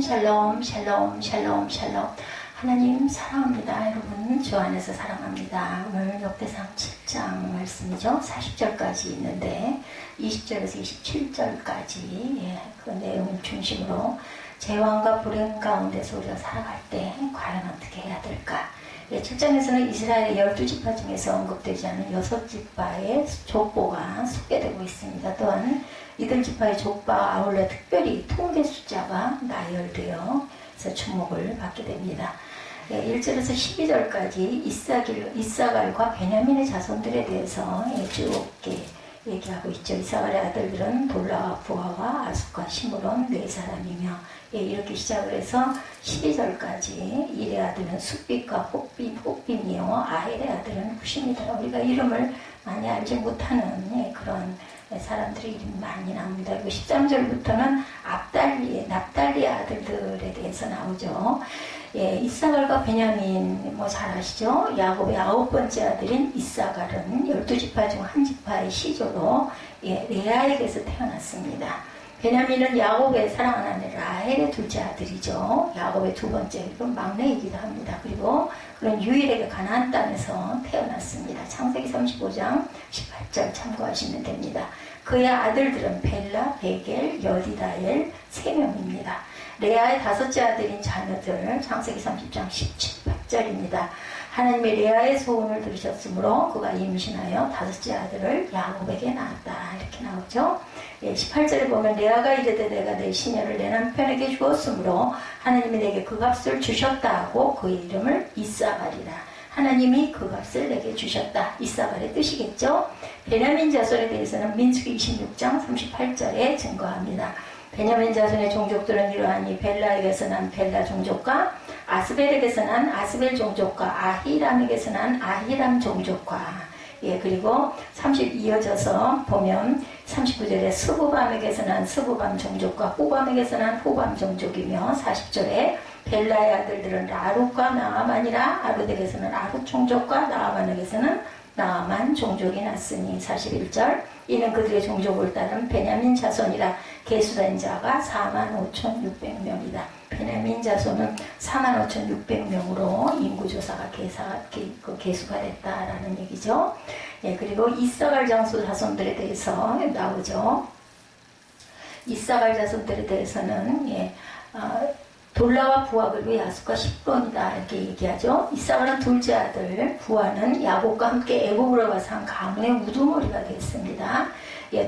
샬롬, 샬롬, 샬롬, 샬롬. 하나님 사랑합니다. 여러분, 주 안에서 사랑합니다. 오늘 역대상 7장 말씀이죠. 40절까지 있는데 20절에서 27절까지 그 내용을 중심으로 재앙과 불행 가운데서 우리가 살아갈 때 과연 어떻게 해야 될까? 7장에서는 이스라엘의 12지파 중에서 언급되지 않은 6지파의 족보가 소개되고 있습니다. 또한 이들 지파의 족보와 아울러 특별히 통계 숫자가 나열되어 주목을 받게 됩니다. 1절에서 12절까지 이사갈과 베냐민의 자손들에 대해서 쭉 얘기하고 있죠. 이사갈의 아들들은 돌라와 부하와 아숫과 시므론 네 사람이며 이렇게 시작을 해서 12절까지 일의 아들은 숫빛과 혹빔이요 아헬의 아들은 후심이더라. 우리가 이름을 많이 알지 못하는 그런 사람들의 이름이 많이 나옵니다. 그리고 13절부터는 납달리의 아들들에 대해서 나오죠. 이사갈과 베냐민 잘 아시죠? 야곱의 9번째 아들인 이사갈은 12지파 중 한 지파의 시조로 레아에게서 태어났습니다. 베냐민은 야곱의 사랑하는 아내 라헬의 둘째 아들이죠. 야곱의 두 번째, 그리고 막내이기도 합니다. 그리고 그런 유일하게 가나안 땅에서 태어났습니다. 창세기 35장 18절 참고하시면 됩니다. 그의 아들들은 벨라, 베겔, 여디다엘 3명입니다. 레아의 5째 아들인 자녀들 창세기 30장 17절입니다. 하나님의 레아의 소원을 들으셨으므로 그가 임신하여 5째 아들을 야곱에게 낳았다. 이렇게 나오죠. 18절에 보면 레아가 이르되 내가 내 시녀를 내 남편에게 주었으므로 하나님이 내게 그 값을 주셨다 하고 그의 이름을 이사갈이라. 하나님이 그 값을 내게 주셨다. 이사갈의 뜻이겠죠. 베냐민 자손에 대해서는 민수기 26장 38절에 증거합니다. 베냐민 자손의 종족들은 이러하니 벨라에게서 난 벨라 종족과 아스벨에게서 난 아스벨 종족과 아히람에게서 난 아히람 종족과 그리고 이어져서 보면 39절에 스부밤에게서 난 스부밤 종족과 후밤에게서 난 후밤 종족이며 40절에 벨라의 아들들은 라룻과 나아만이라 아룻에게서는 아룻 종족과 나아만에게서는 나아만 종족이 났으니 41절 이는 그들의 종족을 따른 베냐민 자손이라 계수된 자가 45,600명이다. 베냐민 자손은 45,600명으로 인구조사가 계수가 됐다라는 얘기죠. 그리고 이사갈 장수 자손들에 대해서 나오죠. 이사갈 자손들에 대해서는 돌라와 부하 그리고 야숫과 시므론이다 이렇게 얘기하죠. 이사갈은 둘째 아들, 부하는 야곱과 함께 애굽으로 가서 한 가문의 우두머리가 됐습니다.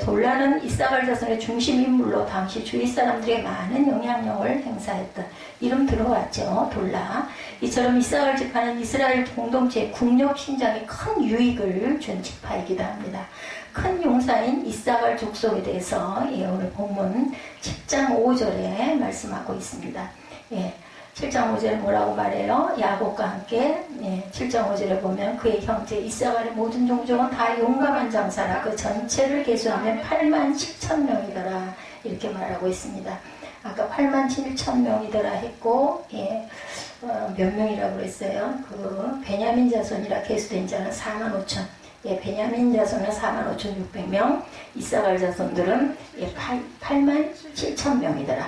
돌라는 이사갈 자손의 중심 인물로 당시 주위 사람들에게 많은 영향력을 행사했던 이름 들어왔죠. 돌라. 이처럼 이사갈 지파는 이스라엘 공동체의 국력 신장에 큰 유익을 준 지파이기도 합니다. 큰 용사인 이사갈 족속에 대해서 오늘 본문 7장 5절에 말씀하고 있습니다. 7장 5절에 뭐라고 말해요? 야곱과 함께 7장 5절에 보면 그의 형제 이사갈의 모든 종족은 다 용감한 장사라 그 전체를 계수하면 87,000명이더라 이렇게 말하고 있습니다. 아까 87,000명이더라 했고 몇 명이라고 그랬어요? 그 베냐민 자손이라 계수된 자는 45,000. 베냐민 자손은 45,600명, 이사갈 자손들은 87,000명이더라.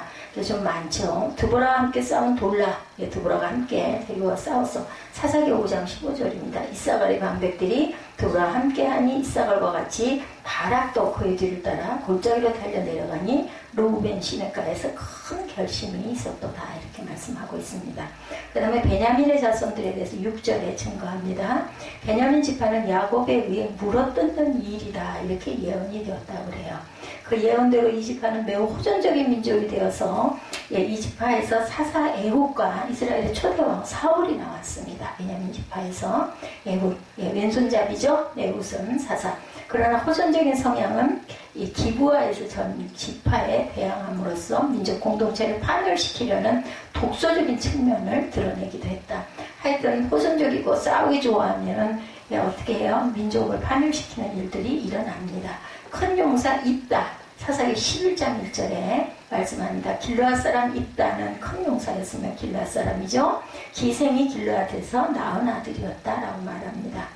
좀 많죠. 드보라와 함께 싸운 돌라, 드보라가 함께 데리고 싸웠어. 사사기 5장 15절입니다. 이사갈의 방백들이 드보라와 함께하니 이사갈과 같이 바락도 그의 뒤를 따라 골짜기로 달려 내려가니 루벤 시냇가에서 큰 결심이 있었도다 이렇게 말씀하고 있습니다. 그 다음에 베냐민의 자손들에 대해서 6절에 증거합니다. 베냐민 지파는 야곱에 의해 물어뜯는 일이다 이렇게 예언이 되었다고 그래요. 그 예언대로 이 지파는 매우 호전적인 민족이 되어서 이 지파에서 사사 에훗과 이스라엘의 초대왕 사울이 나왔습니다. 베냐민 지파에서 에훗, 왼손잡이죠. 에훗은 사사. 그러나 호전적인 성향은 이 기브아에서 전 지파에 대항함으로써 민족 공동체를 파멸시키려는 독소적인 측면을 드러내기도 했다. 하여튼 호전적이고 싸우기 좋아하면 어떻게 해요? 민족을 파멸시키는 일들이 일어납니다. 큰 용사 입다 사사기 11장 1절에 말씀합니다. 길르앗 사람 입다는 큰 용사였으면 길르앗 사람이죠. 기생이 길르앗에서 낳은 아들이었다라고 말합니다.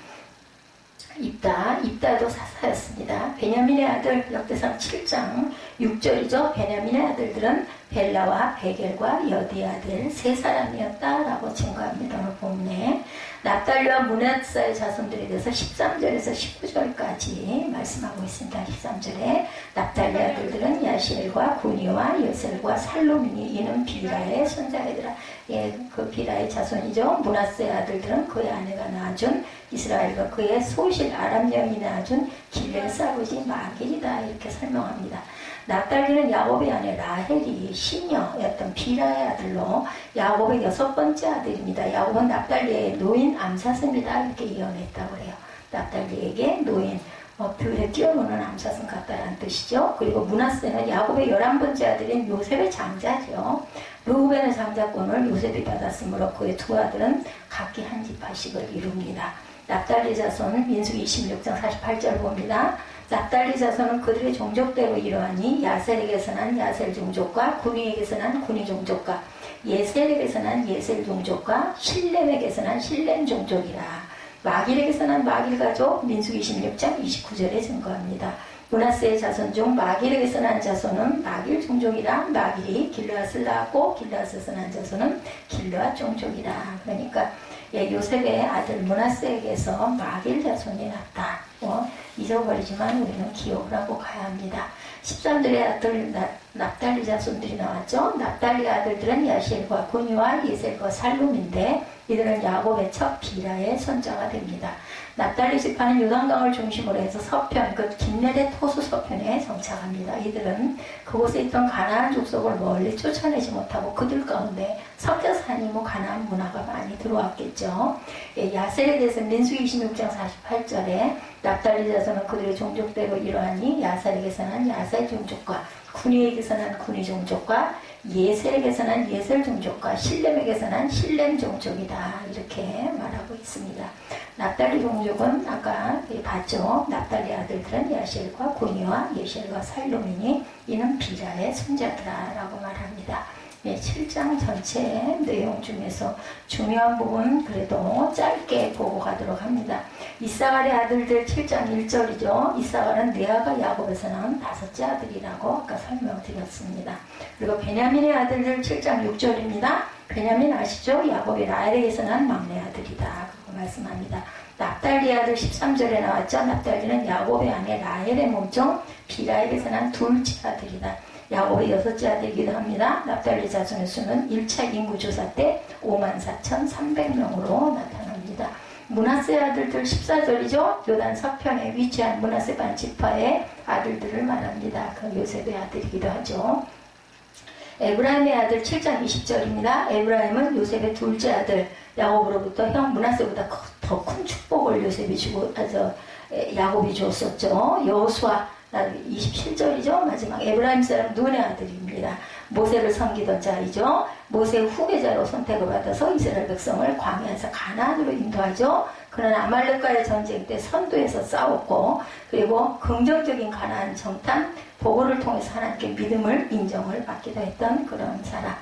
입다도 사사였습니다. 베냐민의 아들 역대상 7장 6절이죠. 베냐민의 아들들은 벨라와 베겔과 여디 아들 세 사람이었다라고 증거합니다. 오늘 본문에 납달리와 므낫세의 자손들에 대해서 13절에서 19절까지 말씀하고 있습니다. 13절에 납달리 아들들은 야시엘과 구니와 여셀과 살로민이 이는 비라의 손자이더라. 예, 그 비라의 자손이죠. 므낫세의 아들들은 그의 아내가 낳아준 이스라엘과 그의 소실 아람 여인이 낳아준 길렛 아버지 마길이다. 이렇게 설명합니다. 납달리는 야곱의 아내 라헬이 시녀였던 비라의 아들로 야곱의 6번째 아들입니다. 야곱은 납달리의 노인 암사슴이다 이렇게 예언했다고 해요. 납달리에게 노인, 뷰에 뛰어노는 암사슴 같다라는 뜻이죠. 그리고 므낫세는 야곱의 11번째 아들인 요셉의 장자죠. 르우벤의 장자권을 요셉이 받았으므로 그의 두 아들은 각기 한 지파씩을 이룹니다. 납달리 자손은 민수기 26장 48절 봅니다. 납달리 자손은 그들의 종족대로 이러하니 야셀에게서 난 야셀 종족과 구니에게서 난 구니 종족과 예셀에게서 난 예셀 종족과 실렘에게서 난 실렘 종족이라. 마길에게서 난 마길 가족 민수기 26장 29절에 증거합니다. 므낫세의 자손 중 마길에게서 난 자손은 마길 종족이라. 마길이 길르앗을 낳았고 길르앗에서 난 자손은 길르앗 종족이라. 그러니까 요셉의 아들 므낫세에게서 마길 자손이 났다. 잊어버리지만 우리는 기억을 하고 가야 합니다. 13절의 아들 납달리 자손들이 나왔죠. 납달리 아들들은 야시엘과 구니와 예셀과 살룸인데 이들은 야곱의 첫 비라의 손자가 됩니다. 납달리 지파는 요단강을 중심으로 해서 서편, 그 긴네렛 호수 서편에 정착합니다. 이들은 그곳에 있던 가나안 족속을 멀리 쫓아내지 못하고 그들 가운데 섞여 사니고 가나안 문화가 많이 들어왔겠죠. 야셀에 대해서 민수기 26장 48절에 납달리 자손은 그들의 종족대로 이러하니 야셀에게서 난 야셀 종족과 구니에게서 난 구니 종족과 예셀에게서 난 예셀 종족과 실렘에게서 난 실렘 종족이다. 이렇게 말하고 있습니다. 납달리 종족은 아까 봤죠. 납달리 아들들은 야시엘과 구니와 예셀과 살로민이 이는 비라의 손자들아라고 말합니다. 7장 전체 내용 중에서 중요한 부분 그래도 짧게 보고 가도록 합니다. 이사갈의 아들들 7장 1절이죠. 이사갈은 레아가 야곱에서 낳은 5째 아들이라고 아까 설명드렸습니다. 그리고 베냐민의 아들들 7장 6절입니다. 베냐민 아시죠? 야곱이 라헬에게서 난 막내 아들이다. 그거 말씀합니다. 납달리 아들 13절에 나왔죠. 납달리는 야곱의 아내 라헬의 몸종 비라에게서 난 둘째 아들이다. 야곱의 6째 아들이기도 합니다. 납달리 자손의 수는 1차 인구조사 때 54,300명으로 나타납니다. 므낫세 아들들 14절이죠. 요단 서편에 위치한 므낫세 반 지파의 아들들을 말합니다. 그 요셉의 아들이기도 하죠. 에브라임의 아들 7장 20절입니다. 에브라임은 요셉의 둘째 아들 야곱으로부터 형 므낫세보다 더 큰 축복을 요셉이 주고 야곱이 줬었죠. 여호수아 27절이죠. 마지막 에브라임 사람 눈의 아들입니다. 모세를 섬기던 자이죠. 모세의 후계자로 선택을 받아서 이스라엘 백성을 광야에서 가나안으로 인도하죠. 그는 아말렉과의 전쟁 때 선두에서 싸웠고 그리고 긍정적인 가나안 정탐 보고를 통해서 하나님께 믿음을 인정을 받기도 했던 그런 사람.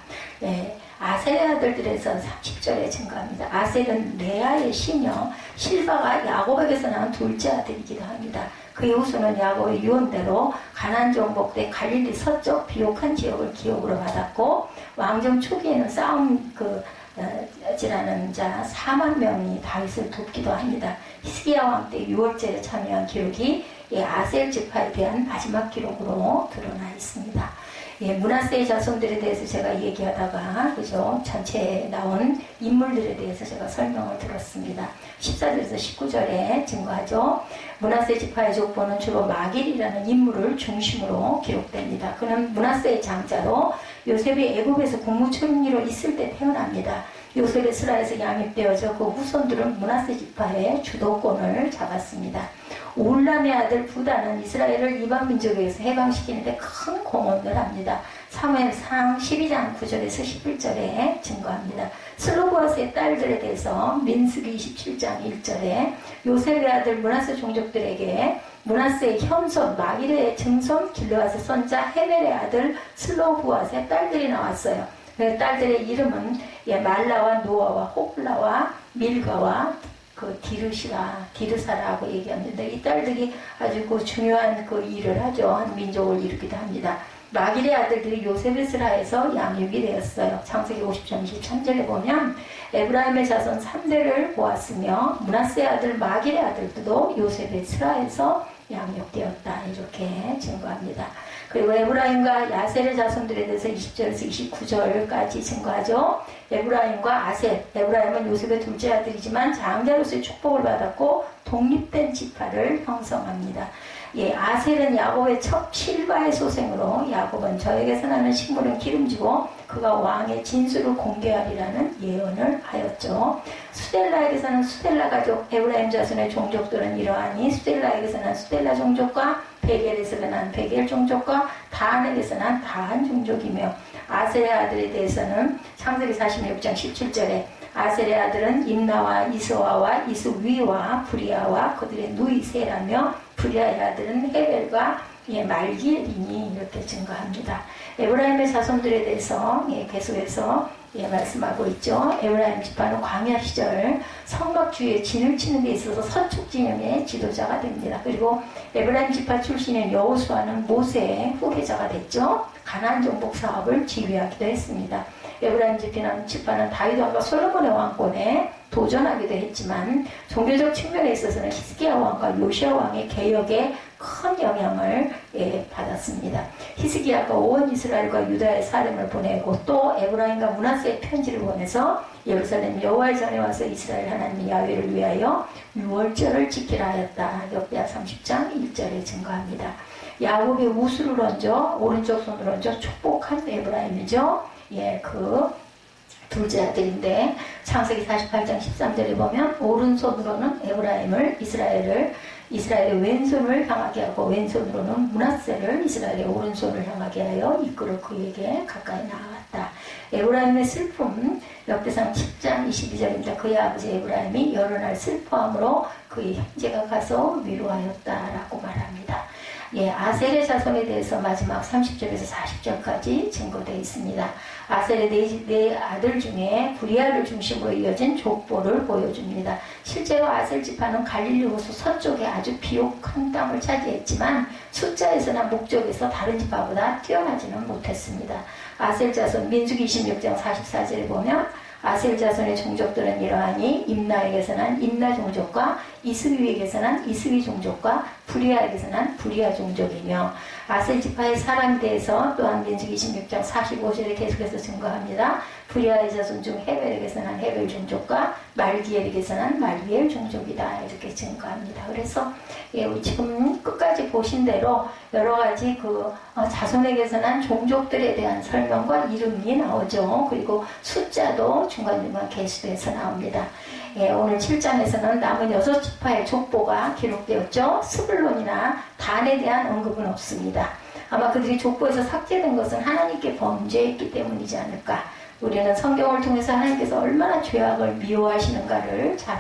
아셀의 아들들에서 30절에 증거합니다. 아셀은 레아의 시녀 실바가 야곱에게서 낳은 둘째 아들이기도 합니다. 그의 후손은 야곱의 유언대로 가나안 정복 때 갈릴리 서쪽 비옥한 지역을 기업으로 받았고 왕정 초기에는 싸움지라는 자 4만 명이 다윗을 돕기도 합니다. 히스기야 왕 때 6월절에 참여한 기록이 아셀 지파에 대한 마지막 기록으로 드러나 있습니다. 므낫세의 자손들에 대해서 제가 얘기하다가 그죠? 전체에 나온 인물들에 대해서 제가 설명을 들었습니다. 14절에서 19절에 증거하죠. 므낫세 지파의 족보는 주로 마길이라는 인물을 중심으로 기록됩니다. 그는 므낫세의 장자로 요셉이 애굽에서 국무총리로 있을 때 태어납니다. 요셉의 스라에서 양입되어져 그 후손들은 므낫세 지파의 주도권을 잡았습니다. 올람의 아들 부다는 이스라엘을 이방 민족에서 해방시키는데 큰 공헌을 합니다. 사무엘상 12장 9절에서 11절에 증거합니다. 슬로보아스의 딸들에 대해서 민수기 27장 1절에 요셉의 아들 므낫세 종족들에게 므낫세의 현손 마길의 증손 길르앗의 손자 헤벨의 아들 슬로보아스의 딸들이 나왔어요. 그 딸들의 이름은 말라와 노아와 호플라와 밀가와 디르사라고 얘기합니다. 이 딸들이 아주 중요한 일을 하죠. 한 민족을 이루기도 합니다. 마길의 아들들이 요세벳스라에서 양육이 되었어요. 창세기 50장 23절에 보면 에브라임의 자손 3대를 보았으며 므낫세의 아들 마길의 아들도 요세벳스라에서 양육되었다. 이렇게 증거합니다. 그리고 에브라임과 야셀의 자손들에 대해서 20절에서 29절까지 증거하죠. 에브라임과 아셀, 에브라임은 요셉의 둘째 아들이지만 장자로서의 축복을 받았고 독립된 지파를 형성합니다. 예, 아셀은 야곱의 첫 실바의 소생으로 야곱은 저에게서 나는 식물은 기름지고 그가 왕의 진수를 공개하리라는 예언을 하였죠. 수델라에게서는 수델라 가족, 에브라임 자손의 종족들은 이러하니 수델라에게서 난 수델라 종족과 베겔에서 난 베겔 종족과 다한에게서 난 다한 종족이며 아셀의 아들에 대해서는 창세기 46장 17절에 아셀의 아들은 임나와 이스와와 이스위와 브리아와 그들의 누이 세라며 브리아의 아들은 헤벨과 말기엘이니 이렇게 증거합니다. 에브라임의 자손들에 대해서 계속해서 말씀하고 있죠. 에브라임 지파는 광야 시절 성막주의에 진을 치는 데 있어서 서축 진영의 지도자가 됩니다. 그리고 에브라임 지파 출신인 여호수아는 모세의 후계자가 됐죠. 가나안 정복 사업을 지휘하기도 했습니다. 에브라임 지파는 다윗 왕과 솔로몬의 왕권에 도전하기도 했지만 종교적 측면에 있어서는 히스기야 왕과 요시야 왕의 개혁에 큰 영향을 받았습니다. 히스기야가 온 이스라엘과 유다의 사람을 보내고 또 에브라임과 므낫세의 편지를 보내서 예루살렘 여호와의 전에 와서 이스라엘 하나님 야훼를 위하여 유월절을 지키라 하였다. 역대하 30장 1절에 증거합니다. 야곱의 우수를 얹어 오른쪽 손을 얹어 축복한 에브라임이죠. 그 둘째 아들인데 창세기 48장 13절에 보면 오른손으로는 에브라임을 이스라엘의 왼손을 향하게 하고 왼손으로는 므낫세를 이스라엘의 오른손을 향하게 하여 이끌어 그에게 가까이 나아갔다. 에브라임의 슬픔 역대상 10장 22절입니다. 그의 아버지 에브라임이 여러 날 슬퍼함으로 그의 형제가 가서 위로하였다라고 말합니다. 아셀의 자손에 대해서 마지막 30절에서 40절까지 증거되어 있습니다. 아셀의 네 아들 중에 브리아를 중심으로 이어진 족보를 보여줍니다. 실제로 아셀 지파는 갈릴리 호수 서쪽에 아주 비옥한 땅을 차지했지만 숫자에서나 목적에서 다른 지파보다 뛰어나지는 못했습니다. 아셀 자손 민수기 26장 44절에 보면 아셀 자손의 종족들은 이러하니 임나에게서 난 임나 종족과 이스위에게서 난 이스위 종족과 브리아에게서 난 브리아 종족이며 아셀 지파의 사람에 대해서 또한 민수기 26장 45절에 계속해서 증거합니다. 브리아의 자손 중 헤벨에게서 난 헤벨 종족과 말기엘에게서 난 말기엘 종족이다 이렇게 증거합니다. 그래서 우리 지금 끝까지 보신 대로 여러 가지 자손에게서 난 종족들에 대한 설명과 이름이 나오죠. 그리고 숫자도 중간중간 계수돼서 나옵니다. 오늘 7장에서는 남은 6지파의 족보가 기록되었죠. 스불론이나 단에 대한 언급은 없습니다. 아마 그들이 족보에서 삭제된 것은 하나님께 범죄했기 때문이지 않을까. 우리는 성경을 통해서 하나님께서 얼마나 죄악을 미워하시는가를 잘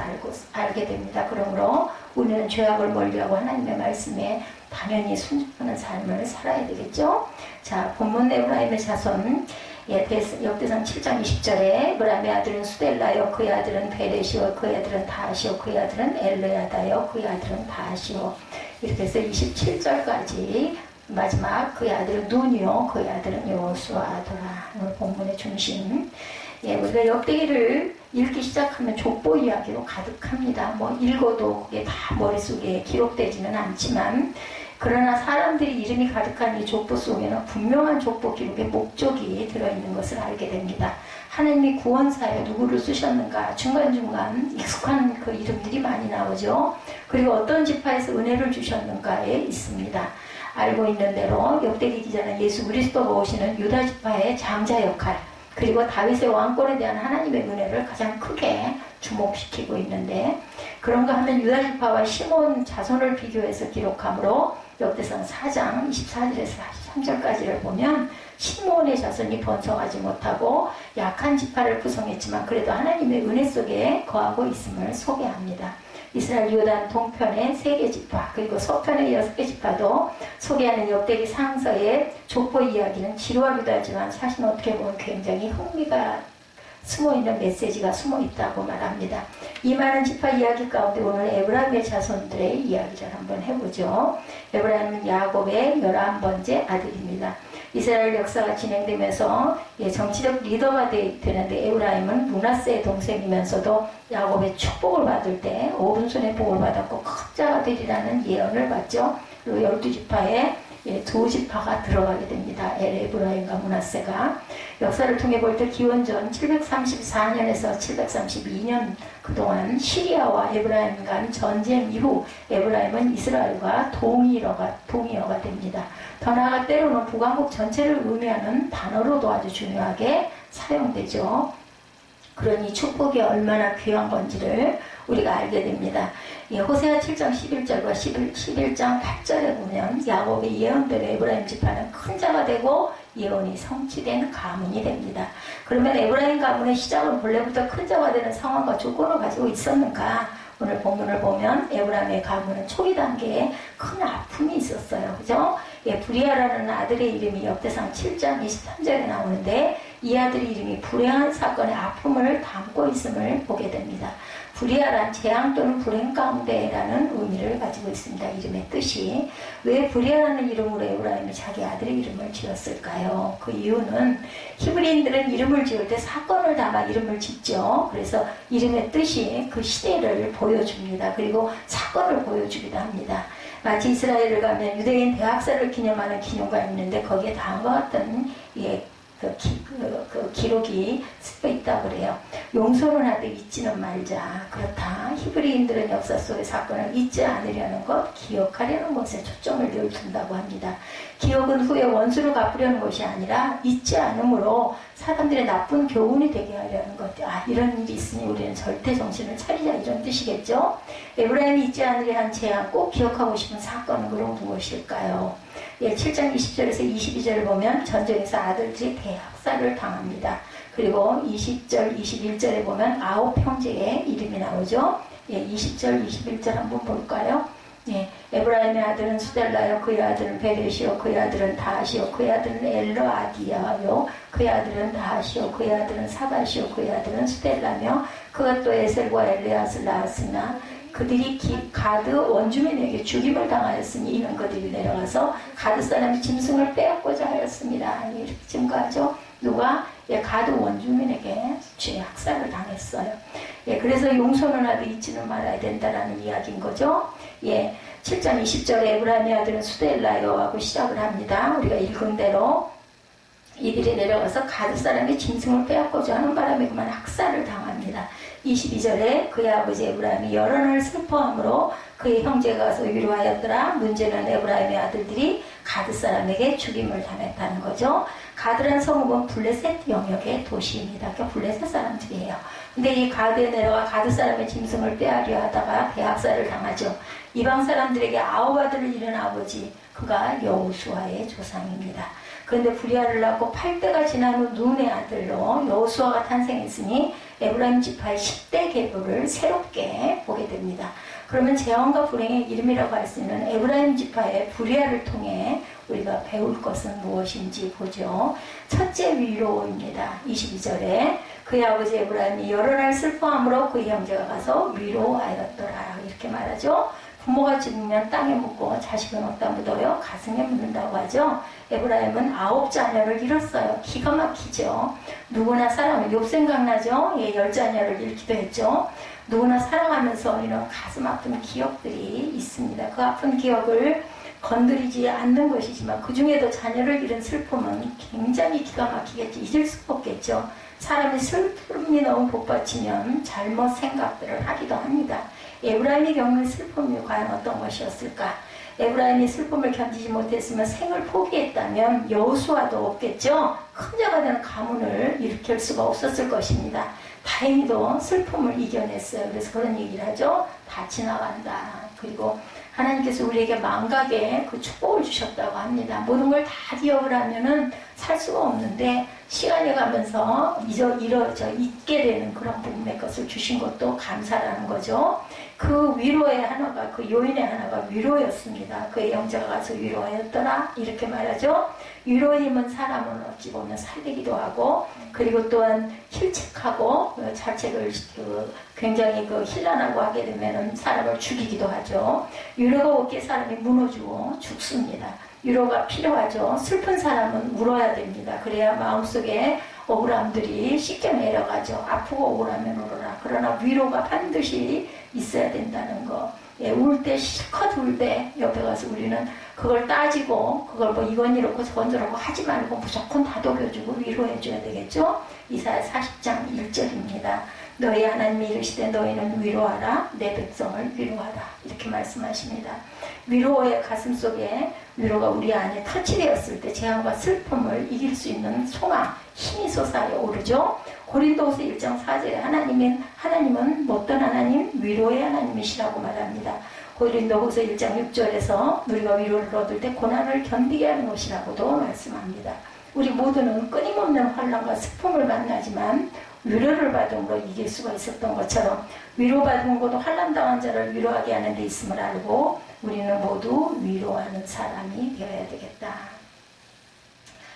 알게 됩니다. 그러므로 우리는 죄악을 멀리하고 하나님의 말씀에 당연히 순종하는 삶을 살아야 되겠죠. 자, 본문 에브라임의 자손 역대상 7장 20절에 에브라임의 아들은 수델라요 그의 아들은 베레시오 그의 아들은 다시오 그의 아들은 엘레아다요 그의 아들은 바시오 이렇게 해서 27절까지 마지막 그의 아들은 눈이요 그의 아들은 여호수아더라. 오늘 본문의 중심. 우리가 역대기를 읽기 시작하면 족보 이야기로 가득합니다. 읽어도 그게 다 머릿속에 기록되지는 않지만 그러나 사람들이 이름이 가득한 이 족보 속에는 분명한 족보 기록의 목적이 들어있는 것을 알게 됩니다. 하나님이 구원사에 누구를 쓰셨는가 중간중간 익숙한 그 이름들이 많이 나오죠. 그리고 어떤 지파에서 은혜를 주셨는가에 있습니다. 알고 있는 대로 역대기 기자는 예수 그리스도가 오시는 유다 지파의 장자 역할 그리고 다윗의 왕권에 대한 하나님의 은혜를 가장 크게 주목시키고 있는데 그런가 하면 유다 지파와 시몬 자손을 비교해서 기록하므로 역대상 4장 24절에서 43절까지를 보면 시몬의 자손이 번성하지 못하고 약한 지파를 구성했지만 그래도 하나님의 은혜 속에 거하고 있음을 소개합니다. 이스라엘 요단 동편의 3개 지파 그리고 서편의 6개 지파도 소개하는 역대기 상서의 족보 이야기는 지루하기도 하지만 사실은 어떻게 보면 굉장히 흥미가 숨어있는 메시지가 숨어있다고 말합니다. 이 많은 지파 이야기 가운데 오늘 에브라임의 자손들의 이야기를 한번 해보죠. 에브라임은 야곱의 11번째 아들입니다. 이스라엘 역사가 진행되면서 정치적 리더가 되는데 에브라임은 므낫세의 동생이면서도 야곱의 축복을 받을 때 오른손에 복을 받았고 큰 자가 되리라는 예언을 받죠. 그리고 12지파에 두 지파가 들어가게 됩니다. 에브라임과 므낫세가. 역사를 통해 볼 때 기원전 734년에서 732년 그동안 시리아와 에브라임 간 전쟁 이후 에브라임은 이스라엘과 동의어가 됩니다. 더 나아가 때로는 북왕국 전체를 의미하는 단어로도 아주 중요하게 사용되죠. 그러니 축복이 얼마나 귀한 건지를 우리가 알게 됩니다. 호세아 7장 11절과 11장 8절에 보면 야곱의 예언대로 에브라임 지파는 큰 자가 되고 예언이 성취된 가문이 됩니다. 그러면 에브라임 가문의 시작은 본래부터 큰 자가 되는 상황과 조건을 가지고 있었는가? 오늘 본문을 보면 에브라임의 가문은 초기 단계에 큰 아픔이 있었어요. 그죠? 브리아라는 아들의 이름이 역대상 7장 23절에 나오는데 이 아들의 이름이 불행한 사건의 아픔을 담고 있음을 보게 됩니다. 브리아란 재앙 또는 불행 가운데라는 의미를 가지고 있습니다. 이름의 뜻이. 왜 브리아라는 이름으로 에브라임이 자기 아들의 이름을 지었을까요? 그 이유는 히브리인들은 이름을 지을 때 사건을 담아 이름을 짓죠. 그래서 이름의 뜻이 그 시대를 보여줍니다. 그리고 사건을 보여주기도 합니다. 마치 이스라엘을 가면 유대인 대학살을 기념하는 기념관이 있는데 거기에 다음과 같은 그 기록이 쓰여 있다고 그래요. 용서는 하되 잊지는 말자. 그렇다. 히브리인들은 역사 속의 사건을 잊지 않으려는 것, 기억하려는 것에 초점을 늘 둔다고 합니다. 기억은 후에 원수를 갚으려는 것이 아니라 잊지 않음으로 사람들의 나쁜 교훈이 되게 하려는 것. 이런 일이 있으니 우리는 절대 정신을 차리자, 이런 뜻이겠죠. 에브라임이 잊지 않으려 한 재앙, 꼭 기억하고 싶은 사건은 그럼 무엇일까요? 7장 20절에서 22절을 보면 전쟁에서 아들들이 대학살을 당합니다. 그리고 20절, 21절에 보면 9 형제의 이름이 나오죠. 20절, 21절 한번 볼까요? 에브라임의 아들은 수델라요, 그의 아들은 베레시요, 그의 아들은 다시요, 그의 아들은 엘러아디야요, 그의 아들은 다시요, 그의 아들은 사바시요, 그의 아들은 수델라며 그가 또 에셀과 엘레아스를 낳았으나 그들이 가드 원주민에게 죽임을 당하였으니 이는 그들이 내려가서 가드 사람이 짐승을 빼앗고자 하였습니다. 이렇게 증거하죠. 누가? 가드 원주민에게 학살을 당했어요. 그래서 용서는 하되 잊지는 말아야 된다라는 이야기인 거죠. 7장 20절에 에브라임의 아들은 수델라요 하고 시작을 합니다. 우리가 읽은 대로 이들이 내려가서 가드 사람이 짐승을 빼앗고자 하는 바람에 그만 학살을 당합니다. 22절에 그의 아버지 에브라임이 여러 날 슬퍼함으로 그의 형제가 가서 위로하였더라. 문제는 에브라임의 아들들이 가드 사람에게 죽임을 당했다는 거죠. 가드란 성읍은 블레셋 영역의 도시입니다. 그러니까 블레셋 사람들이에요. 근데 이 가드에 내려가 가드 사람의 짐승을 빼앗려 하다가 대학살을 당하죠. 이방 사람들에게 9 아들을 잃은 아버지, 그가 여호수아의 조상입니다. 그런데 브리아를 낳고 8대가 지난 후 눈의 아들로 여호수아가 탄생했으니 에브라임 지파의 10대 계보를 새롭게 보게 됩니다. 그러면 재앙과 불행의 이름이라고 할 수 있는 에브라임 지파의 브리아를 통해 우리가 배울 것은 무엇인지 보죠. 첫째 위로입니다. 22절에 그의 아버지 에브라임이 여러 날 슬퍼함으로 그의 형제가 가서 위로하였더라. 이렇게 말하죠. 부모가 죽으면 땅에 묻고 자식은 어디다 묻어요? 가슴에 묻는다고 하죠. 에브라임은 9 자녀를 잃었어요. 기가 막히죠. 누구나 욕 생각나죠? 10 자녀를 잃기도 했죠. 누구나 살아가면서 이런 가슴 아픈 기억들이 있습니다. 그 아픈 기억을 건드리지 않는 것이지만 그 중에도 자녀를 잃은 슬픔은 굉장히 기가 막히겠죠. 잊을 수가 없겠죠. 사람이 슬픔이 너무 복받치면 잘못 생각들을 하기도 합니다. 에브라임이 겪는 슬픔이 과연 어떤 것이었을까? 에브라임이 슬픔을 견디지 못했으면 생을 포기했다면 여호수아도 없겠죠. 큰 자가 되는 가문을 일으킬 수가 없었을 것입니다. 다행히도 슬픔을 이겨냈어요. 그래서 그런 얘기를 하죠. 다 지나간다. 그리고 하나님께서 우리에게 망각의 그 축복을 주셨다고 합니다. 모든 걸 다 기억을 하면은 살 수가 없는데 시간이 가면서 잊게 되는 그런 부분의 것을 주신 것도 감사라는 거죠. 그 위로의 하나가, 그 요인의 하나가 위로였습니다. 그의 형제가 가서 위로하였더라. 이렇게 말하죠. 위로의 힘은 사람을 어찌 보면 살리기도 하고, 그리고 또한 힐책하고, 자책을 굉장히 힐난하고 하게 되면 사람을 죽이기도 하죠. 위로가 없기에 사람이 무너지고 죽습니다. 위로가 필요하죠. 슬픈 사람은 울어야 됩니다. 그래야 마음속에 억울함들이 씻겨 내려가죠. 아프고 억울하면 울어라. 그러나 위로가 반드시 있어야 된다는 거. 예, 울 때 실컷 울 때 옆에 가서 우리는 그걸 따지고 그걸 뭐 이건 이렇고 저건 저렇고 하지 말고 무조건 다독여주고 위로해줘야 되겠죠. 이사야 40장 1절입니다. 너희 하나님이 이르시되 너희는 위로하라 내 백성을 위로하라 이렇게 말씀하십니다. 위로의 가슴속에 위로가 우리 안에 터치되었을 때 재앙과 슬픔을 이길 수 있는 소망, 힘이 솟아여 오르죠. 고린도후서 1장 4절에 하나님은 어떤 하나님? 위로의 하나님이시라고 말합니다. 고린도후서 1장 6절에서 우리가 위로를 얻을 때 고난을 견디게 하는 것이라고도 말씀합니다. 우리 모두는 끊임없는 환난과 슬픔을 만나지만 위로를 받음으로 이길 수가 있었던 것처럼 위로받은 것도 환난당한 자를 위로하게 하는 데 있음을 알고 우리는 모두 위로하는 사람이 되어야 되겠다.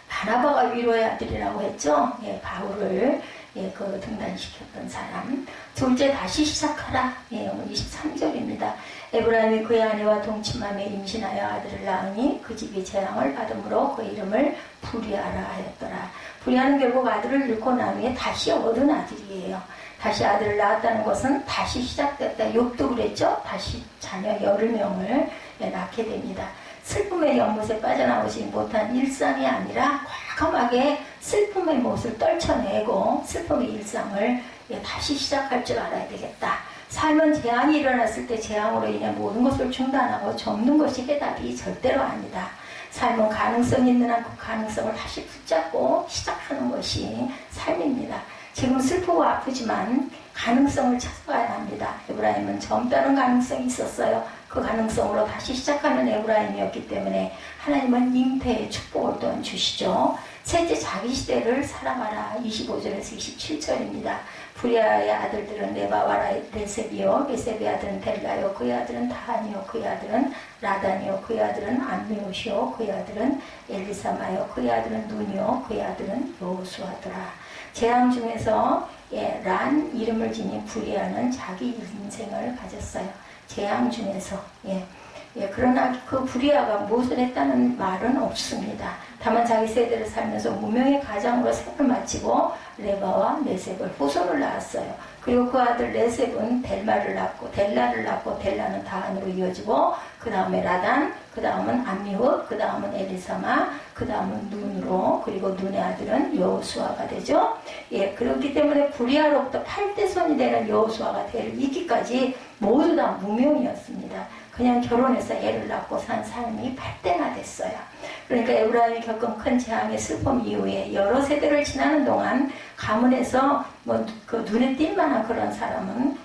바나바가 위로의 아들이라고 했죠. 예, 바울을 등단시켰던 사람. 둘째 다시 시작하라. 오늘 23절입니다. 에브라임이 그의 아내와 동침함에 임신하여 아들을 낳으니 그 집이 재앙을 받음으로 그 이름을 부리아라 하였더라. 부리아는 결국 아들을 잃고 난 후에 다시 얻은 아들이에요. 다시 아들을 낳았다는 것은 다시 시작됐다. 욥도 그랬죠. 다시 자녀 10명을 낳게 됩니다. 슬픔의 연못에 빠져나오지 못한 일상이 아니라 과감하게 슬픔의 못을 떨쳐내고 슬픔의 일상을 다시 시작할 줄 알아야 되겠다. 삶은 재앙이 일어났을 때 재앙으로 인해 모든 것을 중단하고 접는 것이 해답이 절대로 아니다. 삶은 가능성이 있는 한 그 가능성을 다시 붙잡고 시작하는 것이 삶입니다. 지금 슬프고 아프지만 가능성을 찾아가야 합니다. 에브라임은 젊다는 가능성이 있었어요. 그 가능성으로 다시 시작하는 에브라임이었기 때문에 하나님은 잉태의 축복을 또한 주시죠. 셋째, 자기 시대를 살아가라. 25절에서 27절입니다. 부리아의 아들들은 네바와 레셉이요, 레셉의 아들은 델라요, 그의 아들은 다한이요, 그의 아들은 라단이요, 그의 아들은 암미옷이요, 그의 아들은 엘리사마요, 그의 아들은 눈이요, 그의 아들은 여호수아더라. 재앙 중에서 란 이름을 지닌 부리아는 자기 인생을 가졌어요. 재앙 중에서. 그러나 그 부리아가 무엇을 했다는 말은 없습니다. 다만 자기 세대를 살면서 무명의 가장으로 생을 마치고 레바와 레셉을 후손을 낳았어요. 그리고 그 아들 레셉은 델마를 낳고 델라를 낳고 델라는 다한으로 이어지고 그 다음에 라단, 그 다음은 암미훗, 그 다음은 엘리사마, 그 다음은 눈으로, 그리고 눈의 아들은 여호수아가 되죠. 그렇기 때문에 부리아로부터 8대 손이 되는 여호수아가 되기까지 모두 다 무명이었습니다. 그냥 결혼해서 애를 낳고 산 삶이 8대나 됐어요. 그러니까 에브라임이 겪은 큰 재앙의 슬픔 이후에 여러 세대를 지나는 동안 가문에서 그 눈에 띌 만한 그런 사람은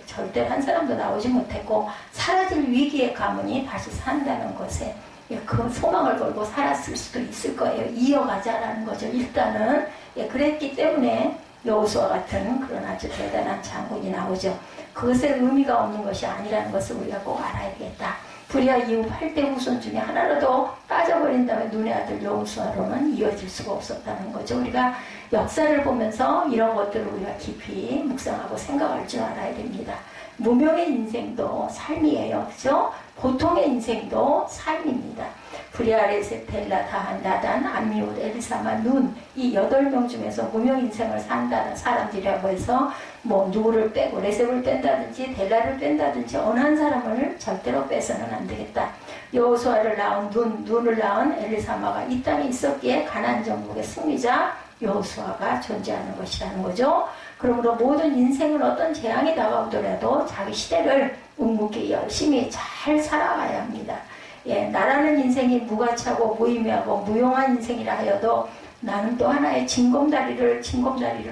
절대로 한 사람도 나오지 못했고 사라질 위기의 가문이 다시 산다는 것에 그 소망을 걸고 살았을 수도 있을 거예요. 이어가자라는 거죠. 일단은 그랬기 때문에 여호수아 같은 그런 아주 대단한 장군이 나오죠. 그것의 의미가 없는 것이 아니라는 것을 우리가 꼭 알아야 되겠다. 부리아 이후 8대 후손 중에 하나라도 빠져버린다면 눈의 아들 여호수아로는 이어질 수가 없었다는 거죠. 우리가 역사를 보면서 이런 것들을 우리가 깊이 묵상하고 생각할 줄 알아야 됩니다. 무명의 인생도 삶이에요. 그죠? 보통의 인생도 삶입니다. 부리아, 레셉, 델라, 다한, 라단, 암미옷, 엘리사마, 눈, 이 8명 중에서 무명 인생을 산다는 사람들이라고 해서 누구를 빼고 레셉을 뺀다든지 델라를 뺀다든지 어느 한 사람을 절대로 빼서는 안 되겠다. 여호수아를 낳은 눈을 낳은 엘리사마가 이 땅에 있었기에 가나안 정복의 승리자 여호수아가 존재하는 것이라는 거죠. 그러므로 모든 인생은 어떤 재앙이 다가오더라도 자기 시대를 묵묵히 열심히 잘 살아가야 합니다. 나라는 인생이 무가치하고 무의미하고 무용한 인생이라 하여도 나는 또 하나의 징검다리를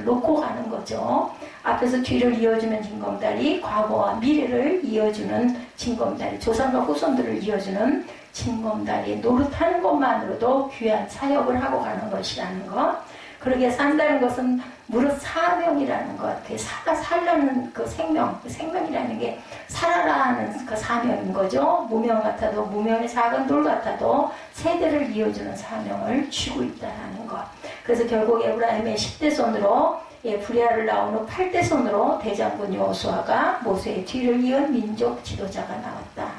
놓고 가는 거죠. 앞에서 뒤를 이어주는 징검다리, 과거와 미래를 이어주는 징검다리, 조상과 후손들을 이어주는 징검다리 노릇하는 것만으로도 귀한 사역을 하고 가는 것이라는 것. 그러게 산다는 것은 무릇 사명이라는 것. 살라는 그 생명이라는 게 살아라 하는 그 사명인 거죠. 무명 같아도, 무명의 작은 돌 같아도 세대를 이어주는 사명을 쥐고 있다는 것. 그래서 결국 에브라임의 10대 손으로 부리아를 낳은 후 8대 손으로 대장군 여호수아가 모세의 뒤를 이은 민족 지도자가 나왔다.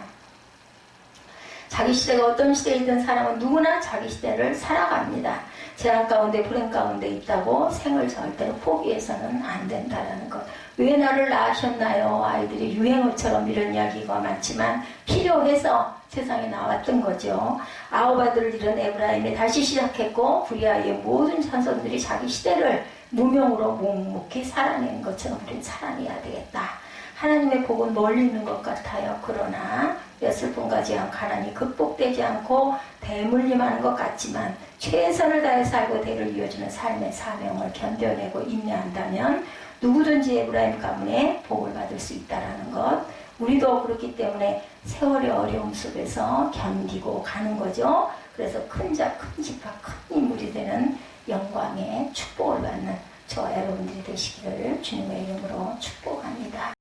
자기 시대가 어떤 시대이든 사람은 누구나 자기 시대를 살아갑니다. 재난 가운데 불행 가운데 있다고 생을 절대로 포기해서는 안 된다라는 것. 왜 나를 낳으셨나요? 아이들이 유행어처럼 이런 이야기가 많지만 필요해서 세상에 나왔던 거죠. 아홉 아들을 잃은 에브라임이 다시 시작했고 구리아의 모든 자손들이 자기 시대를 무명으로 묵묵히 살아낸 것처럼 우리는 살아내야 되겠다. 하나님의 복은 멀리 있는 것 같아요. 그러나 몇 슬픔까지 가난이 극복되지 않고 대물림하는 것 같지만 최선을 다해 살고 대를 이어주는 삶의 사명을 견뎌내고 인내한다면 누구든지 에브라임 가문에 복을 받을 수 있다는 것. 우리도 그렇기 때문에 세월의 어려움 속에서 견디고 가는 거죠. 그래서 큰 집화, 큰 인물이 되는 영광의 축복을 받는 저와 여러분들이 되시기를 주님의 이름으로 축복합니다.